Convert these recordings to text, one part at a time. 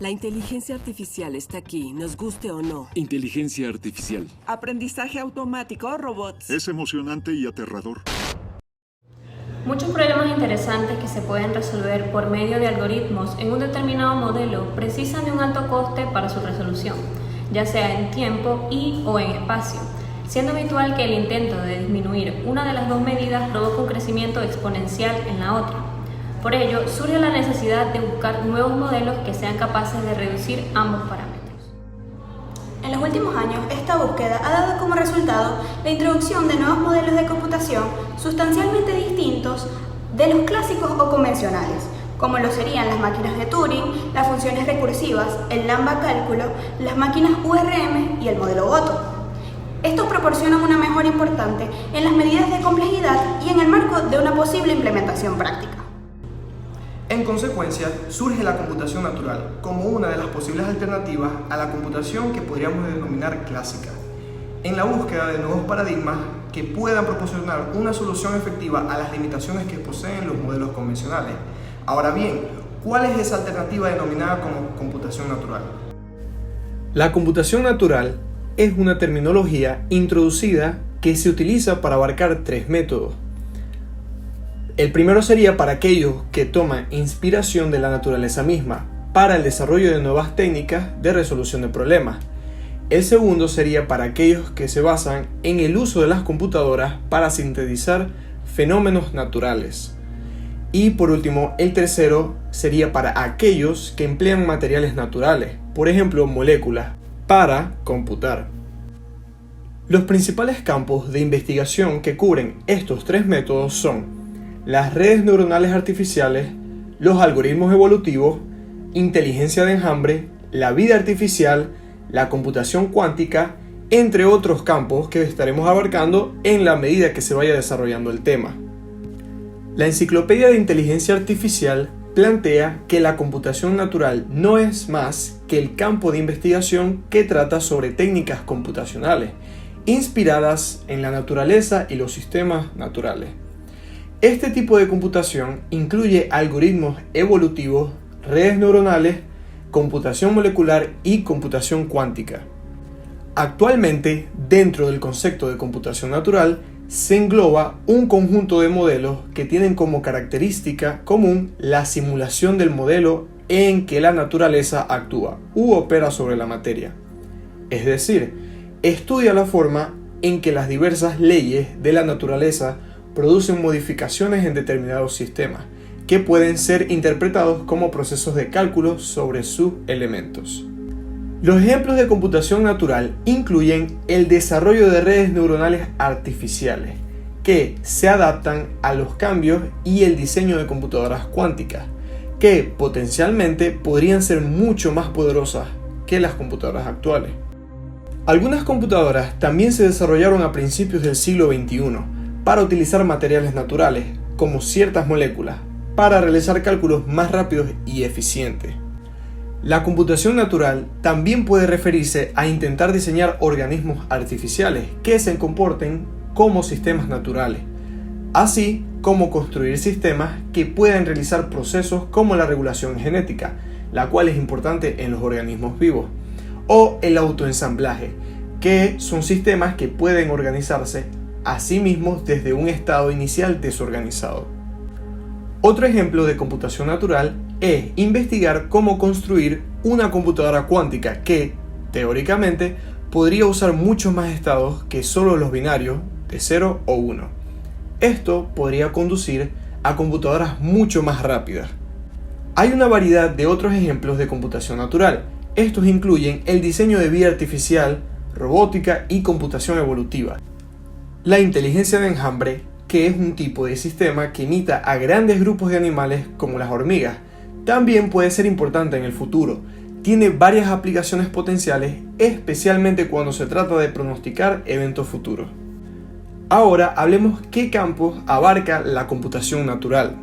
La inteligencia artificial está aquí, nos guste o no. Inteligencia artificial. Aprendizaje automático, robots. Es emocionante y aterrador. Muchos problemas interesantes que se pueden resolver por medio de algoritmos en un determinado modelo precisan de un alto coste para su resolución, ya sea en tiempo o en espacio, siendo habitual que el intento de disminuir una de las dos medidas provoque un crecimiento exponencial en la otra. Por ello, surge la necesidad de buscar nuevos modelos que sean capaces de reducir ambos parámetros. En los últimos años, esta búsqueda ha dado como resultado la introducción de nuevos modelos de computación sustancialmente distintos de los clásicos o convencionales, como lo serían las máquinas de Turing, las funciones recursivas, el Lambda cálculo, las máquinas URM y el modelo Goto. Estos proporcionan una mejora importante en las medidas de complejidad y en el marco de una posible implementación práctica. En consecuencia, surge la computación natural como una de las posibles alternativas a la computación que podríamos denominar clásica, en la búsqueda de nuevos paradigmas que puedan proporcionar una solución efectiva a las limitaciones que poseen los modelos convencionales. Ahora bien, ¿cuál es esa alternativa denominada como computación natural? La computación natural es una terminología introducida que se utiliza para abarcar tres métodos. El primero sería para aquellos que toman inspiración de la naturaleza misma para el desarrollo de nuevas técnicas de resolución de problemas. El segundo sería para aquellos que se basan en el uso de las computadoras para sintetizar fenómenos naturales. Y por último, el tercero sería para aquellos que emplean materiales naturales, por ejemplo moléculas, para computar. Los principales campos de investigación que cubren estos tres métodos son las redes neuronales artificiales, los algoritmos evolutivos, inteligencia de enjambre, la vida artificial, la computación cuántica, entre otros campos que estaremos abarcando en la medida que se vaya desarrollando el tema. La Enciclopedia de Inteligencia Artificial plantea que la computación natural no es más que el campo de investigación que trata sobre técnicas computacionales, inspiradas en la naturaleza y los sistemas naturales. Este tipo de computación incluye algoritmos evolutivos, redes neuronales, computación molecular y computación cuántica. Actualmente, dentro del concepto de computación natural, se engloba un conjunto de modelos que tienen como característica común la simulación del modelo en que la naturaleza actúa u opera sobre la materia. Es decir, estudia la forma en que las diversas leyes de la naturaleza producen modificaciones en determinados sistemas, que pueden ser interpretados como procesos de cálculo sobre sus elementos. Los ejemplos de computación natural incluyen el desarrollo de redes neuronales artificiales, que se adaptan a los cambios, y el diseño de computadoras cuánticas, que potencialmente podrían ser mucho más poderosas que las computadoras actuales. Algunas computadoras también se desarrollaron a principios del siglo XXI, para utilizar materiales naturales, como ciertas moléculas, para realizar cálculos más rápidos y eficientes. La computación natural también puede referirse a intentar diseñar organismos artificiales que se comporten como sistemas naturales, así como construir sistemas que puedan realizar procesos como la regulación genética, la cual es importante en los organismos vivos, o el autoensamblaje, que son sistemas que pueden organizarse a sí mismos desde un estado inicial desorganizado. Otro ejemplo de computación natural es investigar cómo construir una computadora cuántica que, teóricamente, podría usar muchos más estados que solo los binarios de 0 o 1. Esto podría conducir a computadoras mucho más rápidas. Hay una variedad de otros ejemplos de computación natural. Estos incluyen el diseño de vida artificial, robótica y computación evolutiva. La inteligencia de enjambre, que es un tipo de sistema que imita a grandes grupos de animales como las hormigas, también puede ser importante en el futuro. Tiene varias aplicaciones potenciales, especialmente cuando se trata de pronosticar eventos futuros. Ahora hablemos qué campos abarca la computación natural.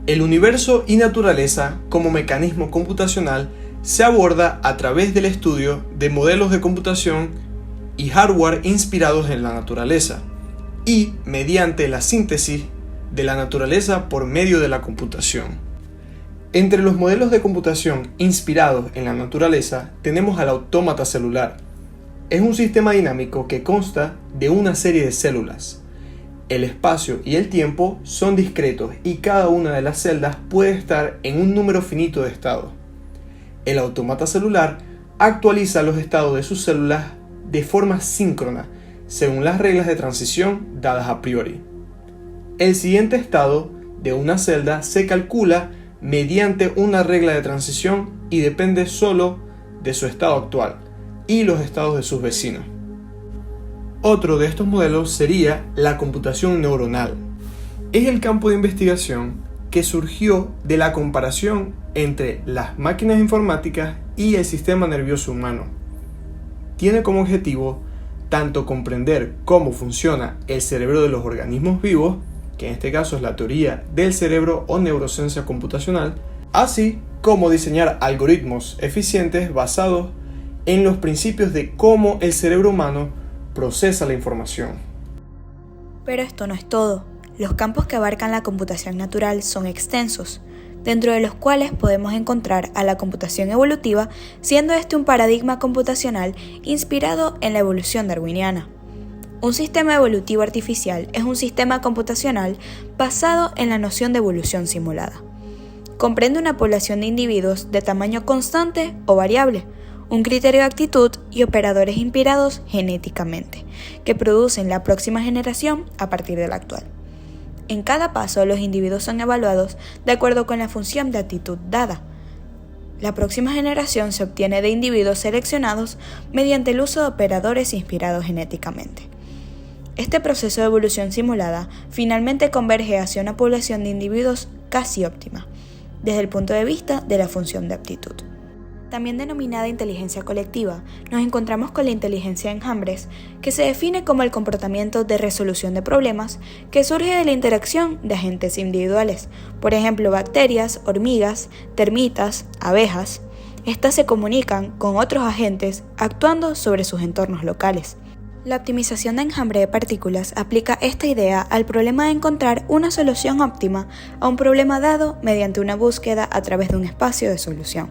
El universo y naturaleza como mecanismo computacional se aborda a través del estudio de modelos de computación y hardware inspirados en la naturaleza, y mediante la síntesis de la naturaleza por medio de la computación. Entre los modelos de computación inspirados en la naturaleza tenemos al autómata celular. Es un sistema dinámico que consta de una serie de células. El espacio y el tiempo son discretos y cada una de las celdas puede estar en un número finito de estados. El autómata celular actualiza los estados de sus células de forma síncrona, según las reglas de transición dadas a priori. El siguiente estado de una celda se calcula mediante una regla de transición y depende solo de su estado actual y los estados de sus vecinos. Otro de estos modelos sería la computación neuronal. Es el campo de investigación que surgió de la comparación entre las máquinas informáticas y el sistema nervioso humano. Tiene como objetivo tanto comprender cómo funciona el cerebro de los organismos vivos, que en este caso es la teoría del cerebro o neurociencia computacional, así como diseñar algoritmos eficientes basados en los principios de cómo el cerebro humano procesa la información. Pero esto no es todo. Los campos que abarcan la computación natural son extensos, dentro de los cuales podemos encontrar a la computación evolutiva, siendo este un paradigma computacional inspirado en la evolución darwiniana. Un sistema evolutivo artificial es un sistema computacional basado en la noción de evolución simulada. Comprende una población de individuos de tamaño constante o variable, un criterio de actitud y operadores inspirados genéticamente, que producen la próxima generación a partir de la actual. En cada paso, los individuos son evaluados de acuerdo con la función de actitud dada. La próxima generación se obtiene de individuos seleccionados mediante el uso de operadores inspirados genéticamente. Este proceso de evolución simulada finalmente converge hacia una población de individuos casi óptima, desde el punto de vista de la función de aptitud. También denominada inteligencia colectiva, nos encontramos con la inteligencia de enjambres, que se define como el comportamiento de resolución de problemas que surge de la interacción de agentes individuales, por ejemplo bacterias, hormigas, termitas, abejas. Estas se comunican con otros agentes actuando sobre sus entornos locales. La optimización de enjambre de partículas aplica esta idea al problema de encontrar una solución óptima a un problema dado mediante una búsqueda a través de un espacio de solución.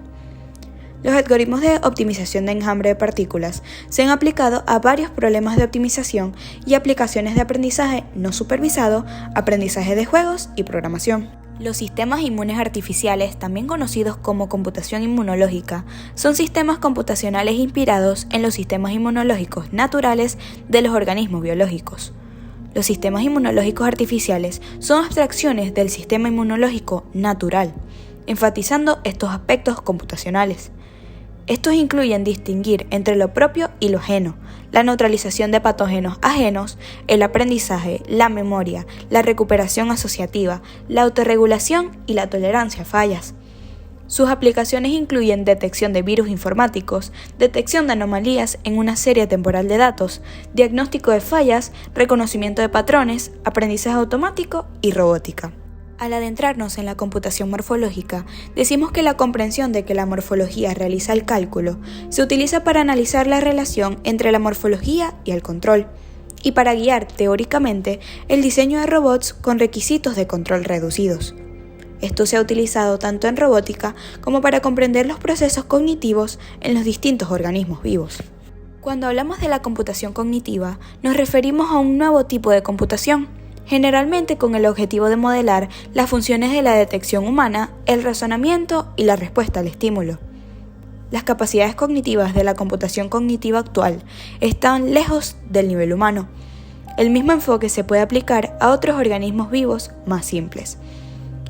Los algoritmos de optimización de enjambre de partículas se han aplicado a varios problemas de optimización y aplicaciones de aprendizaje no supervisado, aprendizaje de juegos y programación. Los sistemas inmunes artificiales, también conocidos como computación inmunológica, son sistemas computacionales inspirados en los sistemas inmunológicos naturales de los organismos biológicos. Los sistemas inmunológicos artificiales son abstracciones del sistema inmunológico natural, enfatizando estos aspectos computacionales. Estos incluyen distinguir entre lo propio y lo ajeno, la neutralización de patógenos ajenos, el aprendizaje, la memoria, la recuperación asociativa, la autorregulación y la tolerancia a fallas. Sus aplicaciones incluyen detección de virus informáticos, detección de anomalías en una serie temporal de datos, diagnóstico de fallas, reconocimiento de patrones, aprendizaje automático y robótica. Al adentrarnos en la computación morfológica, decimos que la comprensión de que la morfología realiza el cálculo se utiliza para analizar la relación entre la morfología y el control, y para guiar teóricamente el diseño de robots con requisitos de control reducidos. Esto se ha utilizado tanto en robótica como para comprender los procesos cognitivos en los distintos organismos vivos. Cuando hablamos de la computación cognitiva, nos referimos a un nuevo tipo de computación, generalmente con el objetivo de modelar las funciones de la detección humana, el razonamiento y la respuesta al estímulo. Las capacidades cognitivas de la computación cognitiva actual están lejos del nivel humano. El mismo enfoque se puede aplicar a otros organismos vivos más simples.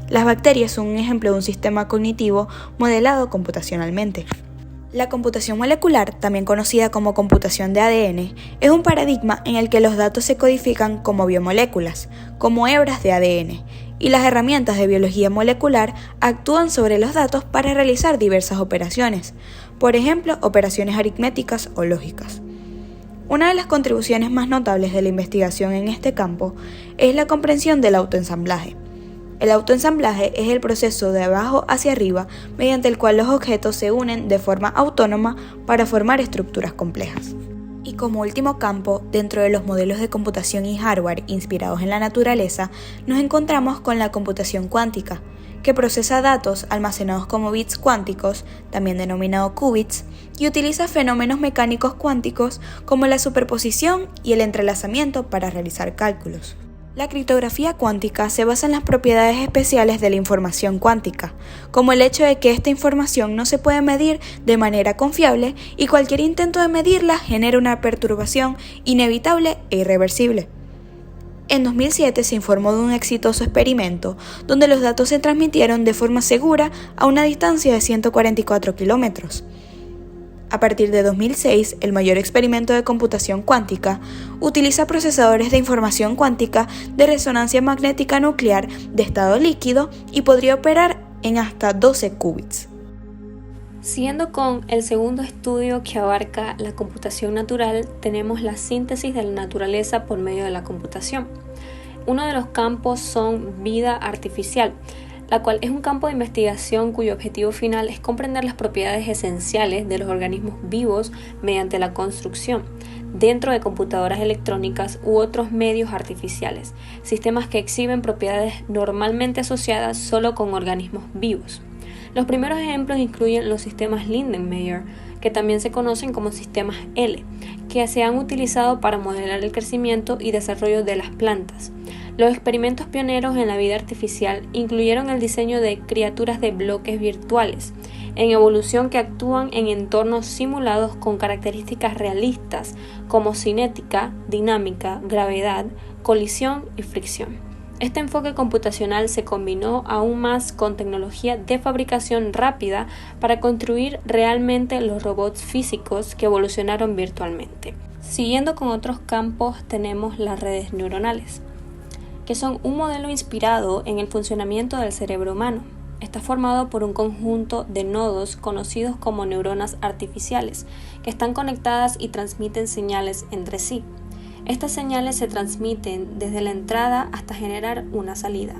Las bacterias son un ejemplo de un sistema cognitivo modelado computacionalmente. La computación molecular, también conocida como computación de ADN, es un paradigma en el que los datos se codifican como biomoléculas, como hebras de ADN, y las herramientas de biología molecular actúan sobre los datos para realizar diversas operaciones, por ejemplo, operaciones aritméticas o lógicas. Una de las contribuciones más notables de la investigación en este campo es la comprensión del autoensamblaje. El autoensamblaje es el proceso de abajo hacia arriba mediante el cual los objetos se unen de forma autónoma para formar estructuras complejas. Y como último campo, dentro de los modelos de computación y hardware inspirados en la naturaleza, nos encontramos con la computación cuántica, que procesa datos almacenados como bits cuánticos, también denominado qubits, y utiliza fenómenos mecánicos cuánticos como la superposición y el entrelazamiento para realizar cálculos. La criptografía cuántica se basa en las propiedades especiales de la información cuántica, como el hecho de que esta información no se puede medir de manera confiable y cualquier intento de medirla genera una perturbación inevitable e irreversible. En 2007 se informó de un exitoso experimento donde los datos se transmitieron de forma segura a una distancia de 144 kilómetros. A partir de 2006, el mayor experimento de computación cuántica utiliza procesadores de información cuántica de resonancia magnética nuclear de estado líquido y podría operar en hasta 12 qubits. Siguiendo con el segundo estudio que abarca la computación natural, tenemos la síntesis de la naturaleza por medio de la computación. Uno de los campos son vida artificial, la cual es un campo de investigación cuyo objetivo final es comprender las propiedades esenciales de los organismos vivos mediante la construcción, dentro de computadoras electrónicas u otros medios artificiales, sistemas que exhiben propiedades normalmente asociadas solo con organismos vivos. Los primeros ejemplos incluyen los sistemas Lindenmayer, que también se conocen como sistemas L, que se han utilizado para modelar el crecimiento y desarrollo de las plantas. Los experimentos pioneros en la vida artificial incluyeron el diseño de criaturas de bloques virtuales en evolución que actúan en entornos simulados con características realistas como cinética, dinámica, gravedad, colisión y fricción. Este enfoque computacional se combinó aún más con tecnología de fabricación rápida para construir realmente los robots físicos que evolucionaron virtualmente. Siguiendo con otros campos tenemos las redes neuronales, que son un modelo inspirado en el funcionamiento del cerebro humano. Está formado por un conjunto de nodos conocidos como neuronas artificiales, que están conectadas y transmiten señales entre sí. Estas señales se transmiten desde la entrada hasta generar una salida.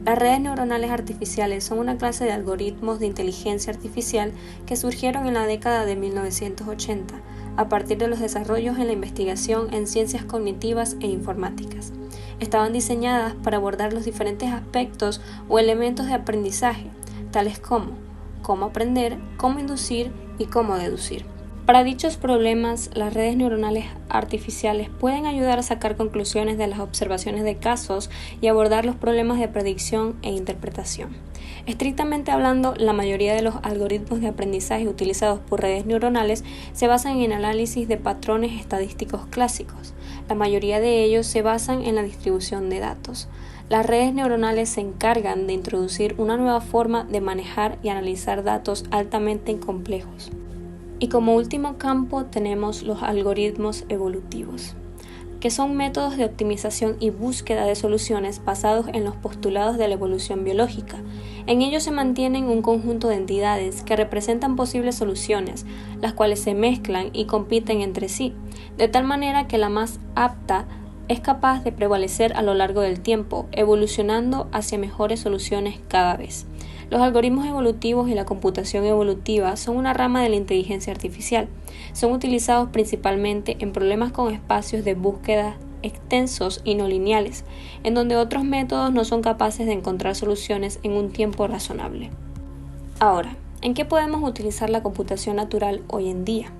Las redes neuronales artificiales son una clase de algoritmos de inteligencia artificial que surgieron en la década de 1980 a partir de los desarrollos en la investigación en ciencias cognitivas e informáticas. Estaban diseñadas para abordar los diferentes aspectos o elementos de aprendizaje, tales como cómo aprender, cómo inducir y cómo deducir. Para dichos problemas, las redes neuronales artificiales pueden ayudar a sacar conclusiones de las observaciones de casos y abordar los problemas de predicción e interpretación. Estrictamente hablando, la mayoría de los algoritmos de aprendizaje utilizados por redes neuronales se basan en análisis de patrones estadísticos clásicos. La mayoría de ellos se basan en la distribución de datos. Las redes neuronales se encargan de introducir una nueva forma de manejar y analizar datos altamente complejos. Y como último campo tenemos los algoritmos evolutivos, que son métodos de optimización y búsqueda de soluciones basados en los postulados de la evolución biológica. En ellos se mantienen un conjunto de entidades que representan posibles soluciones, las cuales se mezclan y compiten entre sí, de tal manera que la más apta es capaz de prevalecer a lo largo del tiempo, evolucionando hacia mejores soluciones cada vez. Los algoritmos evolutivos y la computación evolutiva son una rama de la inteligencia artificial. Son utilizados principalmente en problemas con espacios de búsqueda extensos y no lineales, en donde otros métodos no son capaces de encontrar soluciones en un tiempo razonable. Ahora, ¿en qué podemos utilizar la computación natural hoy en día?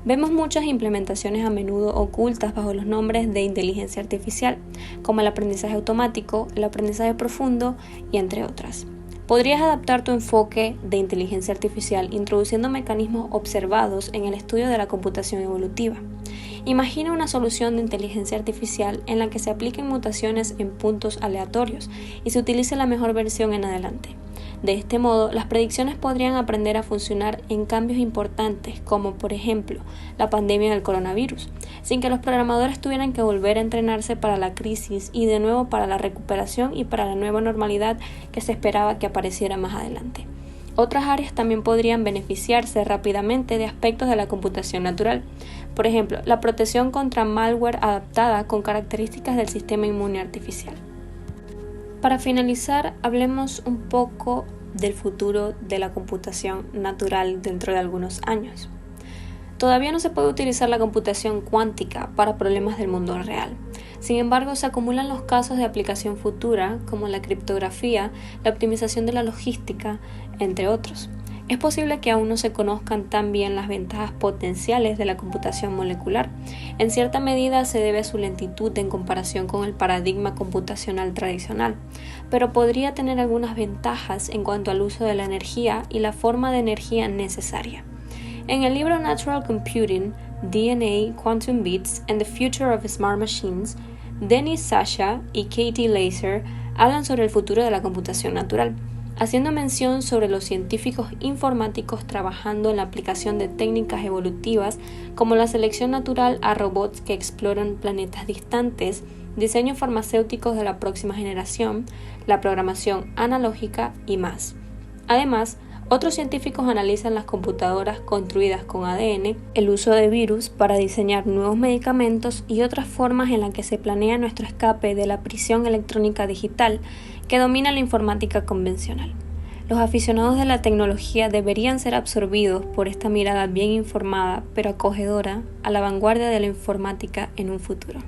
Vemos muchas implementaciones a menudo ocultas bajo los nombres de inteligencia artificial, como el aprendizaje automático, el aprendizaje profundo y entre otras. Podrías adaptar tu enfoque de inteligencia artificial introduciendo mecanismos observados en el estudio de la computación evolutiva. Imagina una solución de inteligencia artificial en la que se apliquen mutaciones en puntos aleatorios y se utilice la mejor versión en adelante. De este modo, las predicciones podrían aprender a funcionar en cambios importantes, como por ejemplo la pandemia del coronavirus, sin que los programadores tuvieran que volver a entrenarse para la crisis y de nuevo para la recuperación y para la nueva normalidad que se esperaba que apareciera más adelante. Otras áreas también podrían beneficiarse rápidamente de aspectos de la computación natural. Por ejemplo, la protección contra malware adaptada con características del sistema inmune artificial. Para finalizar, hablemos un poco del futuro de la computación natural dentro de algunos años. Todavía no se puede utilizar la computación cuántica para problemas del mundo real. Sin embargo, se acumulan los casos de aplicación futura, como la criptografía, la optimización de la logística, entre otros. Es posible que aún no se conozcan tan bien las ventajas potenciales de la computación molecular. En cierta medida se debe a su lentitud en comparación con el paradigma computacional tradicional, pero podría tener algunas ventajas en cuanto al uso de la energía y la forma de energía necesaria. En el libro Natural Computing, DNA, Quantum Bits and the Future of Smart Machines, Denis Sasha y Katie Laser hablan sobre el futuro de la computación natural, haciendo mención sobre los científicos informáticos trabajando en la aplicación de técnicas evolutivas como la selección natural a robots que exploran planetas distantes, diseños farmacéuticos de la próxima generación, la programación analógica y más. Además, otros científicos analizan las computadoras construidas con ADN, el uso de virus para diseñar nuevos medicamentos y otras formas en las que se planea nuestro escape de la prisión electrónica digital que domina la informática convencional. Los aficionados de la tecnología deberían ser absorbidos por esta mirada bien informada pero acogedora a la vanguardia de la informática en un futuro.